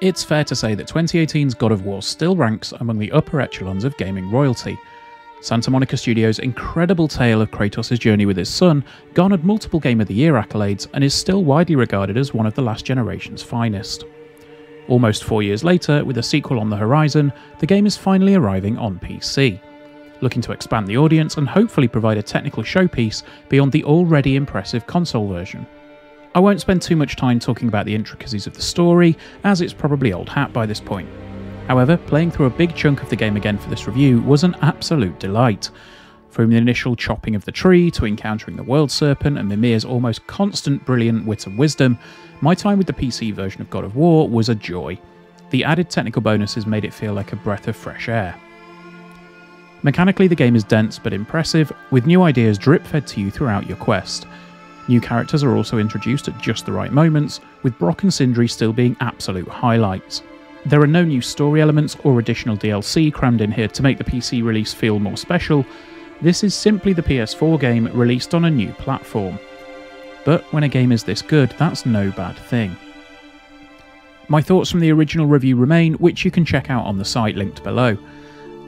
It's fair to say that 2018's God of War still ranks among the upper echelons of gaming royalty. Santa Monica Studios' incredible tale of Kratos' journey with his son garnered multiple Game of the Year accolades and is still widely regarded as one of the last generation's finest. Almost 4 years later, with a sequel on the horizon, the game is finally arriving on PC, looking to expand the audience and hopefully provide a technical showpiece beyond the already impressive console version. I won't spend too much time talking about the intricacies of the story, as it's probably old hat by this point. However, playing through a big chunk of the game again for this review was an absolute delight. From the initial chopping of the tree to encountering the World Serpent and Mimir's almost constant brilliant wit and wisdom, my time with the PC version of God of War was a joy. The added technical bonuses made it feel like a breath of fresh air. Mechanically, the game is dense but impressive, with new ideas drip-fed to you throughout your quest. New characters are also introduced at just the right moments, with Brock and Sindri still being absolute highlights. There are no new story elements or additional DLC crammed in here to make the PC release feel more special. This is simply the PS4 game released on a new platform. But when a game is this good, that's no bad thing. My thoughts from the original review remain, which you can check out on the site linked below.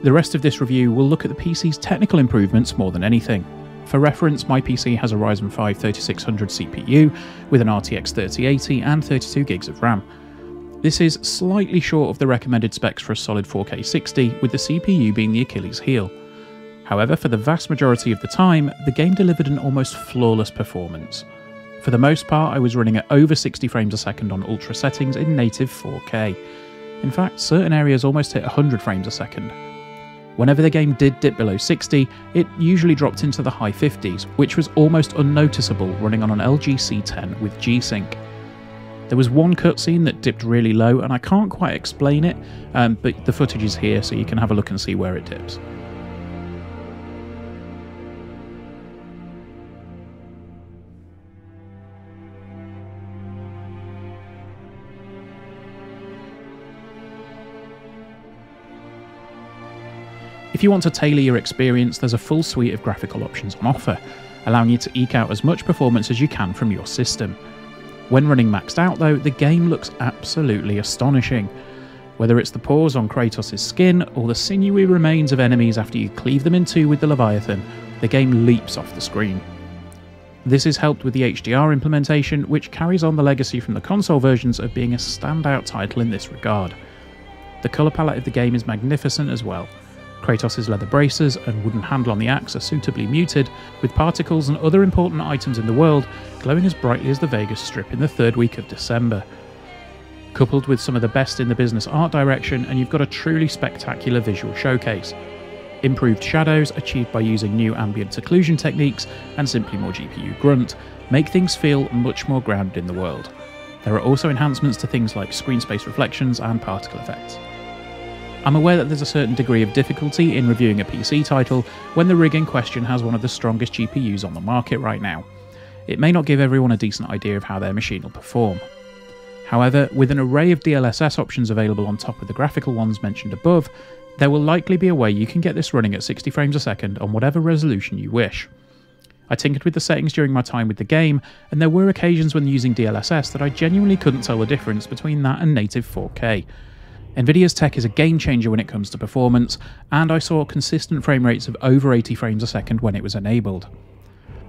The rest of this review will look at the PC's technical improvements more than anything. For reference, my PC has a Ryzen 5 3600 CPU with an RTX 3080 and 32GB of RAM. This is slightly short of the recommended specs for a solid 4K 60, with the CPU being the Achilles heel. However, for the vast majority of the time, the game delivered an almost flawless performance. For the most part, I was running at over 60 frames a second on ultra settings in native 4K. In fact, certain areas almost hit 100 frames a second. Whenever the game did dip below 60, it usually dropped into the high 50s, which was almost unnoticeable running on an LG C10 with G-Sync. There was one cutscene that dipped really low, and I can't quite explain it, but the footage is here so you can have a look and see where it dips. If you want to tailor your experience, there's a full suite of graphical options on offer, allowing you to eke out as much performance as you can from your system. When running maxed out though, the game looks absolutely astonishing. Whether it's the pores on Kratos' skin, or the sinewy remains of enemies after you cleave them in two with the Leviathan, the game leaps off the screen. This is helped with the HDR implementation, which carries on the legacy from the console versions of being a standout title in this regard. The colour palette of the game is magnificent as well. Kratos' leather braces and wooden handle on the axe are suitably muted, with particles and other important items in the world glowing as brightly as the Vegas Strip in the third week of December. Coupled with some of the best in the business art direction, and you've got a truly spectacular visual showcase. Improved shadows, achieved by using new ambient occlusion techniques and simply more GPU grunt, make things feel much more grounded in the world. There are also enhancements to things like screen space reflections and particle effects. I'm aware that there's a certain degree of difficulty in reviewing a PC title when the rig in question has one of the strongest GPUs on the market right now. It may not give everyone a decent idea of how their machine will perform. However, with an array of DLSS options available on top of the graphical ones mentioned above, there will likely be a way you can get this running at 60 frames a second on whatever resolution you wish. I tinkered with the settings during my time with the game, and there were occasions when using DLSS that I genuinely couldn't tell the difference between that and native 4K. Nvidia's tech is a game changer when it comes to performance, and I saw consistent frame rates of over 80 frames a second when it was enabled.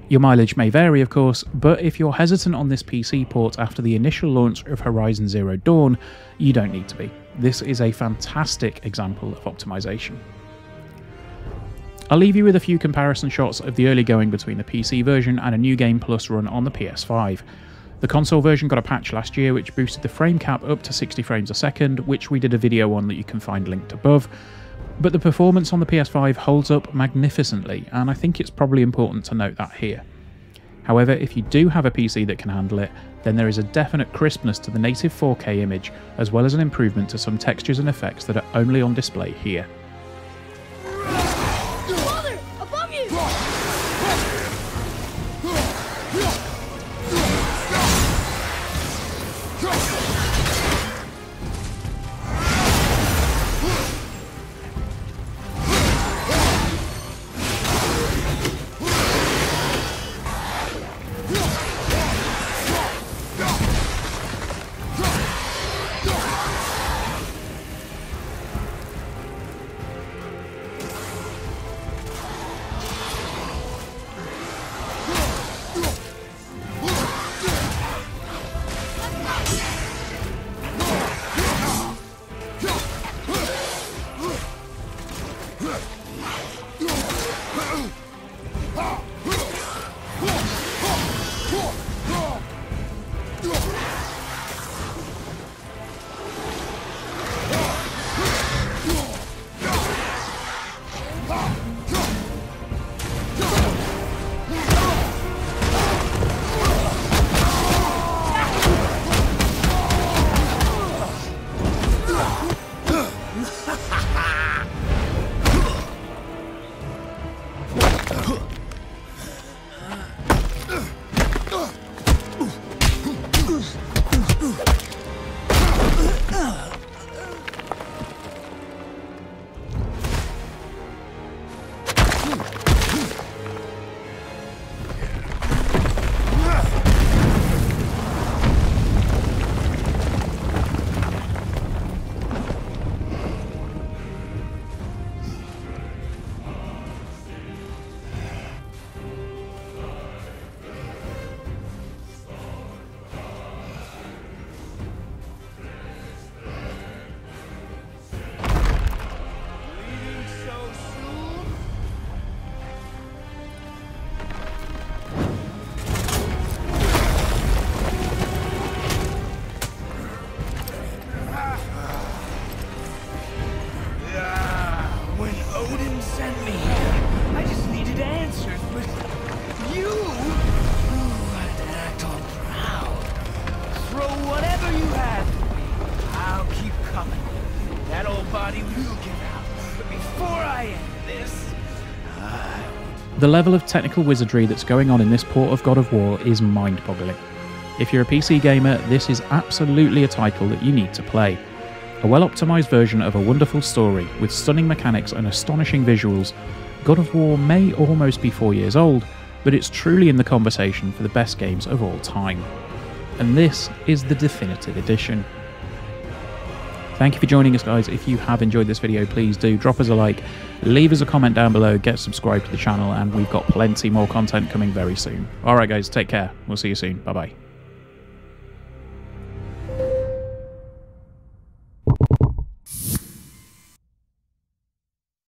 Your mileage may vary of course, but if you're hesitant on this PC port after the initial launch of Horizon Zero Dawn, you don't need to be. This is a fantastic example of optimization. I'll leave you with a few comparison shots of the early going between the PC version and a New Game Plus run on the PS5. The console version got a patch last year which boosted the frame cap up to 60 frames a second, which we did a video on that you can find linked above. But the performance on the PS5 holds up magnificently, and I think it's probably important to note that here. However, if you do have a PC that can handle it, then there is a definite crispness to the native 4K image, as well as an improvement to some textures and effects that are only on display here. Father, above you! The level of technical wizardry that's going on in this port of God of War is mind-boggling. If you're a PC gamer, this is absolutely a title that you need to play. A well-optimised version of a wonderful story, with stunning mechanics and astonishing visuals, God of War may almost be 4 years old, but it's truly in the conversation for the best games of all time. And this is the definitive edition. Thank you for joining us, guys. If you have enjoyed this video, please do drop us a like, leave us a comment down below, get subscribed to the channel, and we've got plenty more content coming very soon. Alright guys, take care. We'll see you soon. Bye bye.